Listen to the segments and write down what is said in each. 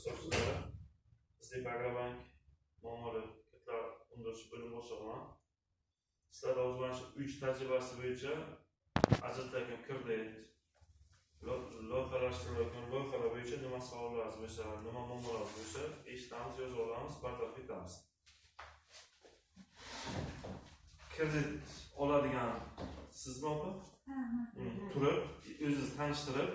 so'zlari bizning Agrobank ma'muriy kitlar undirish bo'limi boshlig'iman. Sizlar hozir mana shu 3 tajribasi bo'yicha ajratilayotgan kredit, loyihalashtirilgan loyihalar bo'yicha nima savollaringiz bo'lsa, nima muammolaringiz bo'lsa, eshitamiz, yozib olamiz, bartaraf etamiz. Kredit oladigan sizmi opa? Turib, o'zingizni tanishtirib,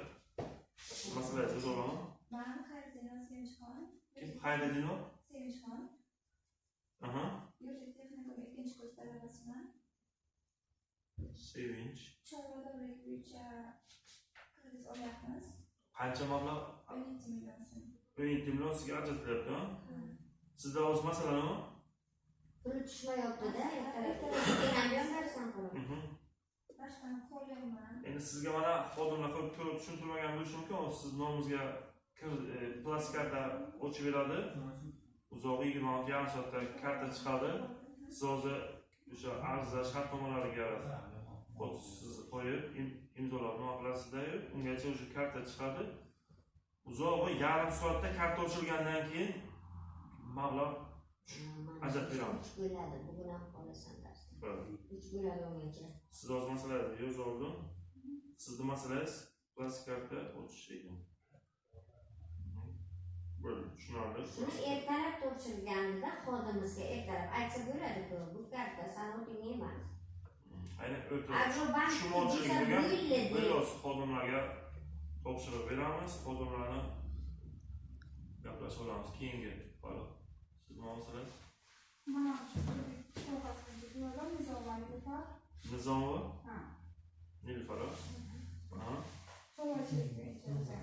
masalaga yozib olaman. Ben Xayriddinova Sevinchxon. Kim Xayriddinova? Sevinchxon. Aha. Yuridik texnikum 2-kurs talabasiman. Sevinch. Chorva davlat bo'yicha kredit olyapmiz. Qancha mablag'? 17 million so'm. 17 million sizga ajratilyapti. Sizda o'z masala nima? Pul tushmayapti-da, ertalab narsa qilib. Boshdan qo'llayman. Endi sizga mana xodimlar ko'p tushuntirmagan bo'lishi mumkin. Siz nomingizga plastik karta ochib beradi. Uzog'i 26,5 soatda karta chiqadi. Siz hozir o'sha ariza shartnomalariga siz qo'yib, imzolab nima qilasizda, ungacha o'sha karta chiqadi. Uzog'i yarim soatda karta ochilgandan keyin mablag' ajratib beramiz. 3 bo'ladi, bugun ham qolasan dars. 3 bo'ladi ungacha. Siz hozir masalangizni yozib oldim. Sizning masalangiz plastik karta ochish ekan. Bo'ldi, tushunarli. Shuni ertalab topshirganida xodimimizga ertalab aytsa bo'ladi-ku, bu karta sanoatning emas. Aynan o'rtada tushunmovchilik bo'lgan. Biz xodimlarga topshirib beramiz, xodimlarni gaplashib olamiz keyingi hali. Siz nima masalangiz? Mana shu to'g'risida Nizomova. Nizomova? Ha. Nilufar. Aha. Chorvachilik bo'yicha.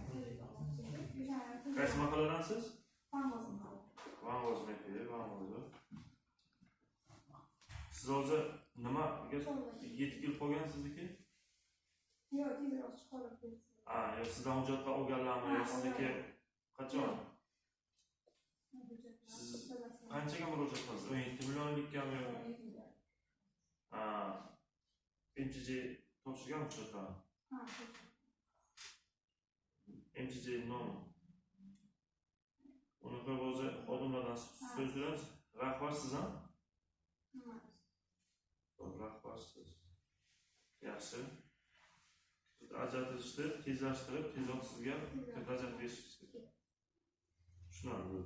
Qaysi mahalladansiz? Vang'ozov. Vang'ozniki, Vang'ozov. Siz hozir nimaga yetib kelib qolgan sizniki? Yo'q, tezroq chiqarib bersin. Ha, yo sizdan hujjatlar olganlarmi, yo sizniki qachon? Siz qanchaga murojaat qildingiz? 17 millionlikami yo? Ha. MCJ topshirgan hujjatlar. Ha, MCJ nomi. Uni qo'yib hozir xodimlardan so'z so'raymiz. Rahbarsiz ham? Rahbarsiz. Yaxshi. Ajratishni tezlashtirib, tezroq sizga kredit ajratib berishimiz kerak. Tushunarli.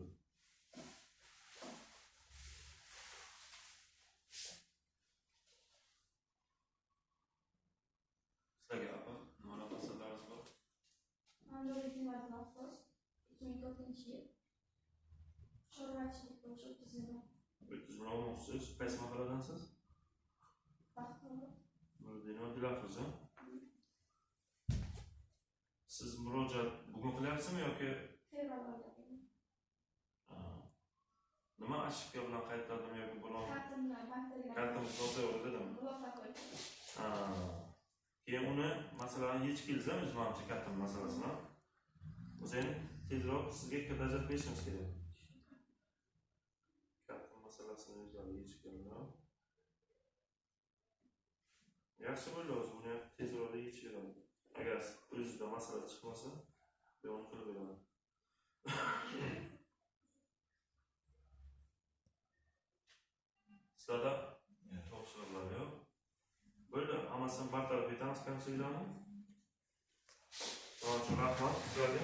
Sizlarga apa? Nima masalalarimiz bor? Andolik Martin Avtos 2004-yil. Chorvachilik bo'yicha 30 million. 30 million olmoqchisiz. Qaysi mahalladansiz? Nurdinova Dilafruza. Siz murojaat bugun qilyapsizmi yoki Fevralda? nima ошибка bilan qaytardimi yoki bilan Kartamni kartamiz noto'g'ri dedimi? bloklab qo'ydim. Keyin uni masalani yechib kelsa, o'zimcha kartam masalasini. O'zing tezroq sizga kredit ajratib berishimiz kerak. Kartam masalasini o'zlari yechib keladi. Yaxshi bo'ldi, o'zi buni tezroq yechib beradi. Agar o'zida masala chiqmasa, davom qilib beradi. Sizlarda topshiriqlar yo'q. Bo'ldi, hammasini bartaraf etamiz konsullarni. Rahmat sizlarga.